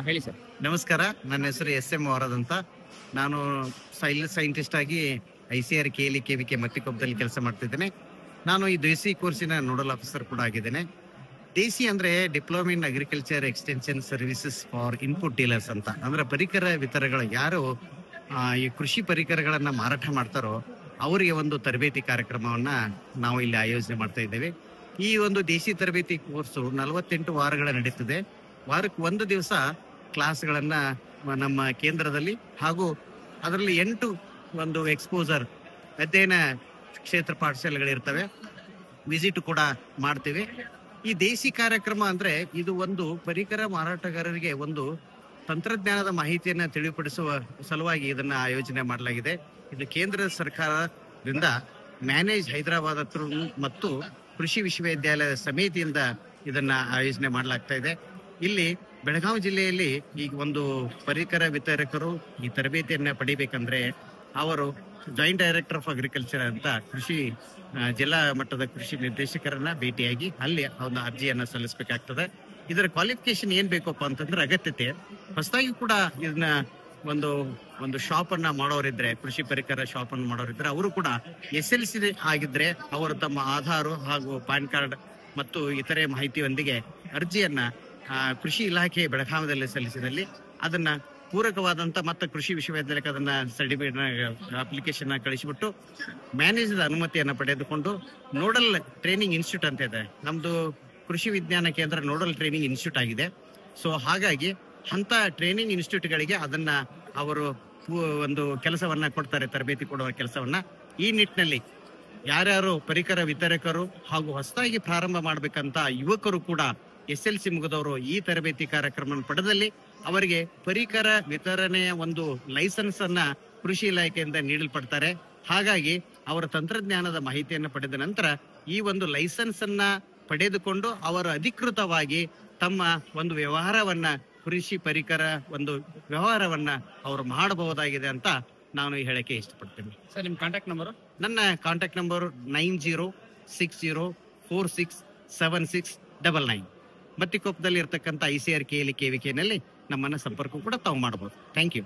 ಹೇಳಿ ಸರ್. ನಮಸ್ಕಾರ, ನನ್ನ ಹೆಸರು ಎಸ್.ಎಂ. ವರದ್ ಅಂತ. ನಾನು ಸೈಲ್ ಸೈಂಟಿಸ್ಟ್ ಆಗಿ ICAR KLE KVK ಮತ್ತಿಕೊಪ್ಪದಲ್ಲಿ ಕೆಲಸ ಮಾಡ್ತಿದ್ದೇನೆ. ನಾನು ಈ ದೇಸಿ ಕೋರ್ಸಿನ ನೋಡಲ್ ಆಫೀಸರ್ ಕೂಡ ಆಗಿದ್ದೇನೆ. ದೇಸಿ ಅಂದ್ರೆ diploma in agriculture extension services for input dealers ಅಂತ. ಅಂದ್ರೆ ಪರಿಕರ ವಿತರಗಳು ಯಾರು ಈ ಕೃಷಿ ಪರಿಕರಗಳನ್ನ ಮಾರಾಟ ಮಾಡ್ತಾರೋ ಅವರಿಗೆ ಒಂದು ತರಬೇತಿ ಕಾರ್ಯಕ್ರಮವನ್ನ ನಾವು ಇಲ್ಲಿ ಆಯೋಜನೆ ಮಾಡ್ತಾ ಇದ್ದೇವೆ. ಈ ಒಂದು ದೇಸಿ ತರಬೇತಿ ಕೋರ್ಸು 48 ವಾರಗಳ ನಡೀತದೆ. ವಾರಕ್ಕೆ ಒಂದು ದಿವಸ ಕ್ಲಾಸ್ಗಳನ್ನ ನಮ್ಮ ಕೇಂದ್ರದಲ್ಲಿ ಹಾಗೂ ಅದರಲ್ಲಿ 8 ಒಂದು ಎಕ್ಸ್ಪೋಸರ್ ಅಧ್ಯಯನ ಕ್ಷೇತ್ರ ಪಾಠಶಾಲೆಗಳಿರ್ತವೆ. ವಿಸಿಟ್ ಕೂಡ ಮಾಡ್ತೀವಿ. ಈ ದೇಸಿ ಕಾರ್ಯಕ್ರಮ ಅಂದ್ರೆ ಇದು ಒಂದು ಪರಿಕರ ಮಾರಾಟಗಾರರಿಗೆ ಒಂದು ತಂತ್ರಜ್ಞಾನದ ಮಾಹಿತಿಯನ್ನ ತಿಳಿಪಡಿಸುವ ಸಲುವಾಗಿ ಇದನ್ನ ಆಯೋಜನೆ ಮಾಡಲಾಗಿದೆ. ಇದು ಕೇಂದ್ರ ಸರ್ಕಾರದಿಂದ ಮ್ಯಾನೇಜ್ ಹೈದರಾಬಾದ್ ಹತ್ರ ಮತ್ತು ಕೃಷಿ ವಿಶ್ವವಿದ್ಯಾಲಯದ ಸಮಿತಿಯಿಂದ ಇದನ್ನ ಆಯೋಜನೆ ಮಾಡಲಾಗ್ತಾ ಇದೆ. ಇಲ್ಲಿ ಬೆಳಗಾವಿ ಜಿಲ್ಲೆಯಲ್ಲಿ ಈಗ ಒಂದು ಪರಿಕರ ವಿತರಕರು ಈ ತರಬೇತಿಯನ್ನ ಪಡಿಬೇಕಂದ್ರೆ ಅವರು ಜಾಯಿಂಟ್ ಡೈರೆಕ್ಟರ್ ಆಫ್ ಅಗ್ರಿಕಲ್ಚರ್ ಅಂತ ಕೃಷಿ ಜಿಲ್ಲಾ ಮಟ್ಟದ ಕೃಷಿ ನಿರ್ದೇಶಕರನ್ನ ಭೇಟಿಯಾಗಿ ಅಲ್ಲಿ ಒಂದು ಅರ್ಜಿಯನ್ನ ಸಲ್ಲಿಸಬೇಕಾಗ್ತದೆ. ಇದರ ಕ್ವಾಲಿಫಿಕೇಶನ್ ಏನ್ ಬೇಕಪ್ಪ ಅಂತಂದ್ರೆ ಅಗತ್ಯತೆ ಹೊಸದಾಗಿ ಕೂಡ ಇದನ್ನ ಒಂದು ಶಾಪ್ ಅನ್ನ ಮಾಡೋರಿದ್ರೆ, ಕೃಷಿ ಪರಿಕರ ಶಾಪ್ ಅನ್ನು ಮಾಡೋರಿದ್ರೆ ಅವರು ಕೂಡ SLC ಆಗಿದ್ರೆ ಅವರು ತಮ್ಮ ಆಧಾರ್ ಹಾಗೂ ಪಾನ್ ಕಾರ್ಡ್ ಮತ್ತು ಇತರೆ ಮಾಹಿತಿಯೊಂದಿಗೆ ಅರ್ಜಿಯನ್ನ ಕೃಷಿ ಇಲಾಖೆ ಬೆಳಗಾವಿಯಲ್ಲಿ ಸಲ್ಲಿಸಿದಲ್ಲಿ ಅದನ್ನ ಪೂರಕವಾದಂತ ಮತ್ತೆ ಕೃಷಿ ವಿಶ್ವವಿದ್ಯಾಲಯಕ್ಕೆ ಅದನ್ನ ಸರ್ಟಿಫಿಕೇಟ್ ಅಪ್ಲಿಕೇಶನ್ ಕಳಿಸಿಬಿಟ್ಟು ಮ್ಯಾನೇಜರ್ ಅನುಮತಿಯನ್ನ ಪಡೆದುಕೊಂಡು ನೋಡಲ್ ಟ್ರೈನಿಂಗ್ ಇನ್ಸ್ಟಿಟ್ಯೂಟ್ ಅಂತ ಇದೆ. ನಮ್ದು ಕೃಷಿ ವಿಜ್ಞಾನ ಕೇಂದ್ರ ನೋಡಲ್ ಟ್ರೈನಿಂಗ್ ಇನ್ಸ್ಟಿಟ್ಯೂಟ್ ಆಗಿದೆ. ಸೊ ಹಾಗಾಗಿ ಅಂತ ಟ್ರೈನಿಂಗ್ ಇನ್ಸ್ಟಿಟ್ಯೂಟ್ಗಳಿಗೆ ಅದನ್ನ ಅವರು ಒಂದು ಕೆಲಸವನ್ನ ಕೊಡ್ತಾರೆ, ತರಬೇತಿ ಕೊಡುವ ಕೆಲಸವನ್ನ. ಈ ನಿಟ್ಟಿನಲ್ಲಿ ಯಾರ್ಯಾರು ಪರಿಕರ ವಿತರಕರು ಹಾಗೂ ಹೊಸದಾಗಿ ಪ್ರಾರಂಭ ಮಾಡ್ಬೇಕಂತ ಯುವಕರು ಕೂಡ SLC ಮುಗಿದವರು ಈ ತರಬೇತಿ ಕಾರ್ಯಕ್ರಮ ಪಡೆದಲ್ಲಿ ಅವರಿಗೆ ಪರಿಕರ ವಿತರಣೆಯ ಒಂದು ಲೈಸೆನ್ಸ್ ಅನ್ನ ಕೃಷಿ ಇಲಾಖೆಯಿಂದ ನೀಡಲ್ಪಡ್ತಾರೆ. ಹಾಗಾಗಿ ಅವರ ತಂತ್ರಜ್ಞಾನದ ಮಾಹಿತಿಯನ್ನು ಪಡೆದ ನಂತರ ಈ ಒಂದು ಲೈಸೆನ್ಸ್ ಅನ್ನ ಪಡೆದುಕೊಂಡು ಅವರು ಅಧಿಕೃತವಾಗಿ ತಮ್ಮ ಒಂದು ವ್ಯವಹಾರವನ್ನ ಕೃಷಿ ಪರಿಕರ ಒಂದು ವ್ಯವಹಾರವನ್ನ ಅವರು ಮಾಡಬಹುದಾಗಿದೆ ಅಂತ ನಾನು ಹೇಳಕ್ಕೆ ಇಷ್ಟಪಡ್ತೇನೆ. ಸರ್, ನಿಮ್ಮ ಕಾಂಟ್ಯಾಕ್ಟ್ ನಂಬರ್? ನನ್ನ ಕಾಂಟ್ಯಾಕ್ಟ್ ನಂಬರ್ 9060467699. ಮತ್ತಿಕೊಪ್ಪದಲ್ಲಿ ಇರ್ತಕ್ಕಂಥ ICAR KLE KVK ನಲ್ಲಿ ನಮ್ಮನ್ನ ಸಂಪರ್ಕ ಕೂಡ ತಾವು ಮಾಡಬಹುದು. Thank you.